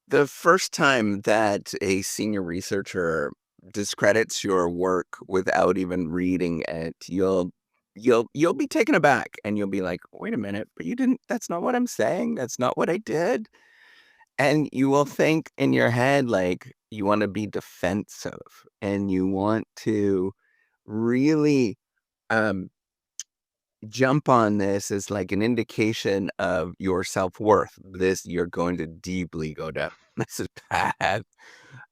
The first time that a senior researcher discredits your work without even reading it, you'll be taken aback and you'll be like, "Wait a minute, but you didn't that's not what I'm saying. That's not what I did." And you will think in your head like you want to be defensive and you want to really um jump on this as like an indication of your self-worth. This you're going to deeply go down. This is bad.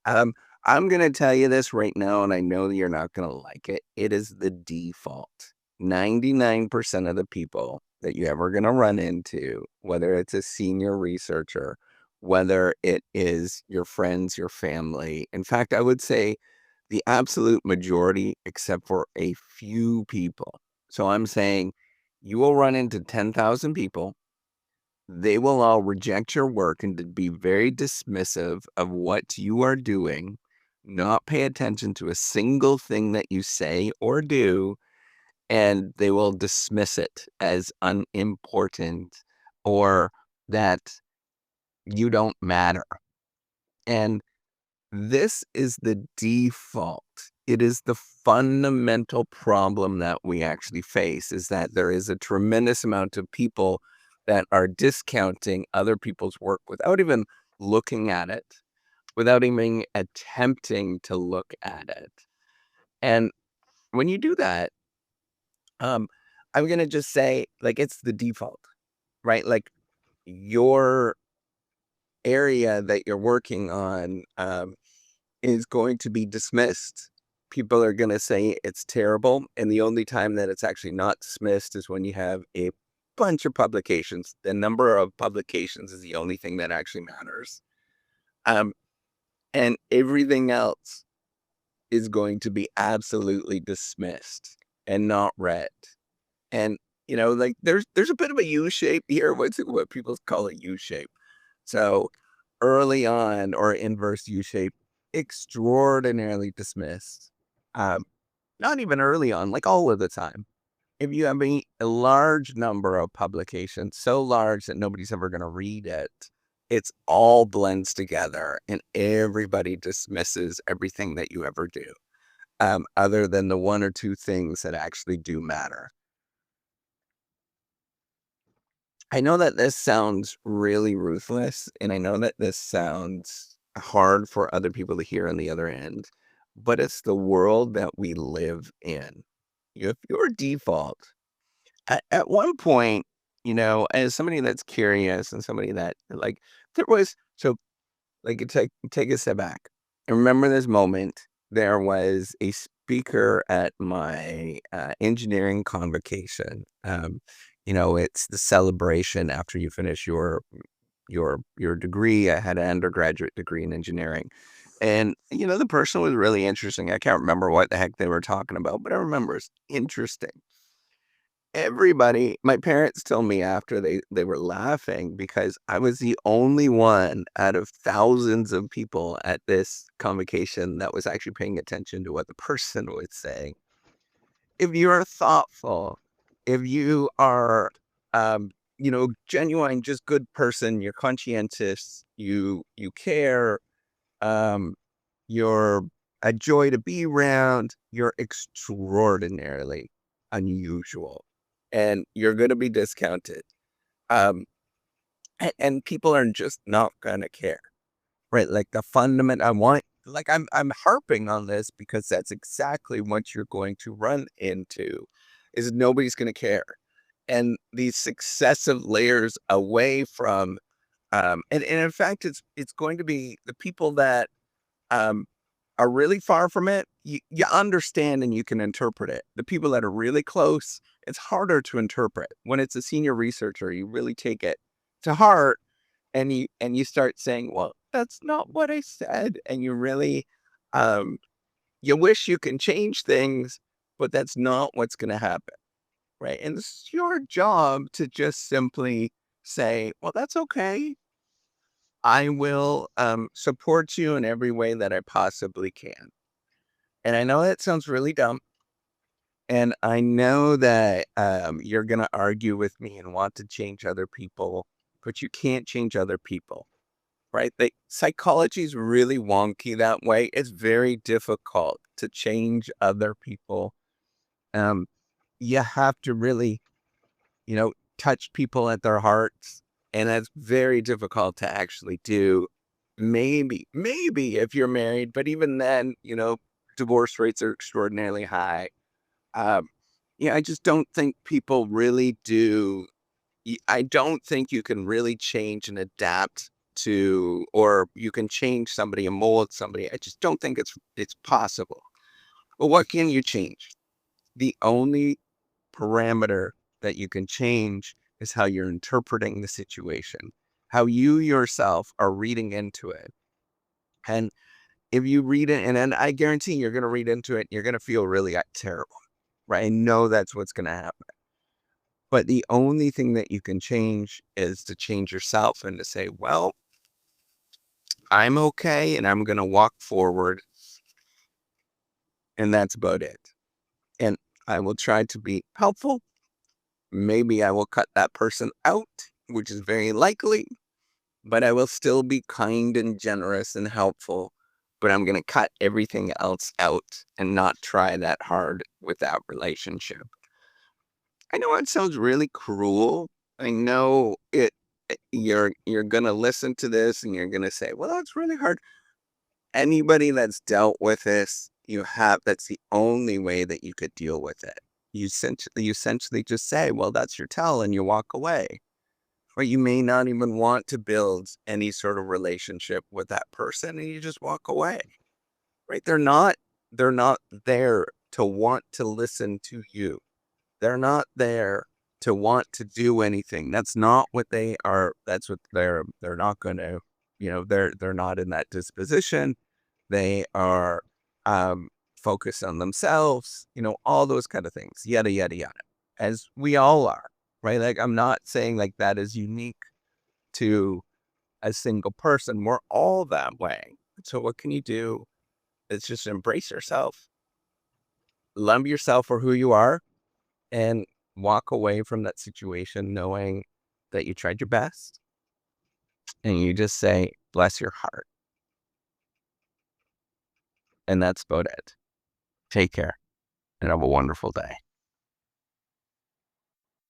Um, I'm gonna tell you this right now, and I know you're not gonna like it. It is the default. 99% of the people that you're ever gonna run into, whether it's a senior researcher, whether it is your friends, your family. In fact, I would say the absolute majority, except for a few people. So I'm saying you will run into 10,000 people. They will all reject your work and to be very dismissive of what you are doing, not pay attention to a single thing that you say or do, and they will dismiss it as unimportant or that you don't matter. And this is the default. It is the fundamental problem that we actually face is that there is a tremendous amount of people that are discounting other people's work without even looking at it, without even attempting to look at it. And when you do that, um, I'm gonna just say, like, it's the default, right? Like your area that you're working on, is going to be dismissed. People are gonna say it's terrible, and the only time that it's actually not dismissed is when you have a bunch of publications. The number of publications is the only thing that actually matters. Um, and everything else is going to be absolutely dismissed and not read. And, like, there's a bit of a U shape here. What people call a U shape. So early on or inverse U shape, extraordinarily dismissed. Um, Not even early on, like all of the time. If you have a large number of publications, so large that nobody's ever going to read it, it's all blends together and everybody dismisses everything that you ever do, other than the one or two things that actually do matter. I know that this sounds really ruthless, and I know that this sounds hard for other people to hear on the other end, but it's the world that we live in. If your default, at one point, as somebody that's curious and somebody that like, there was, so like, take a step back and remember this moment. There was a speaker at my engineering convocation. It's the celebration after you finish your degree. I had an undergraduate degree in engineering, and the person was really interesting. I can't remember what the heck they were talking about, but I remember it's interesting. Everybody my parents told me after they were laughing because I was the only one out of thousands of people at this convocation that was actually paying attention to what the person was saying. If you're thoughtful, if you are, genuine, just good person, you're conscientious, you care, um, you're a joy to be around. You're extraordinarily unusual, and you're gonna be discounted. Um, and people are just not gonna care, right? Like the fundament I want like I'm harping on this because that's exactly what you're going to run into, is nobody's gonna care. And these successive layers away from, and in fact, it's going to be the people that, um are really far from it, you understand and you can interpret it. The people that are really close, it's harder to interpret. When it's a senior researcher, you really take it to heart and you start saying, "Well, that's not what I said." And you really, you wish you can change things, but that's not what's gonna happen, right? And it's your job to just simply say, "Well, that's okay. I will, support you in every way that I possibly can." And I know that sounds really dumb, and I know that, you're gonna argue with me and want to change other people, but you can't change other people. right? Psychology is really wonky that way. It's very difficult to change other people. Um, you have to really, touch people at their hearts, and that's very difficult to actually do. Maybe if you're married, but even then, divorce rates are extraordinarily high. Um, yeah, I just don't think people really do. I don't think you can really change and adapt to, or you can change somebody and mold somebody. I just don't think it's possible. But what can you change? The only parameter that you can change is how you're interpreting the situation, how you yourself are reading into it. And if you read it, and then I guarantee you're going to read into it, you're going to feel really terrible, right? I know that's what's going to happen. But the only thing that you can change is to change yourself and to say, well, I'm okay and I'm going to walk forward. And that's about it. And I will try to be helpful. Maybe I will cut that person out, which is very likely, but I will still be kind and generous and helpful. But I'm going to cut everything else out and not try that hard with that relationship. I know it sounds really cruel. I know you're going to listen to this and you're going to say, well, that's really hard. Anybody that's dealt with this, that's the only way that you could deal with it. You essentially just say, well, that's your tell, and you walk away. Or you may not even want to build any sort of relationship with that person, and you just walk away. Right? They're not there to want to listen to you. They're not there to want to do anything. That's not what they are. That's what they're not going to, they're not in that disposition. They are focused on themselves, all those kind of things, yada, yada, yada, as we all are, right? Like, I'm not saying like that is unique to a single person. We're all that way. So what can you do? It's just embrace yourself, love yourself for who you are, and walk away from that situation knowing that you tried your best, and you just say, bless your heart. And that's about it. Take care and have a wonderful day.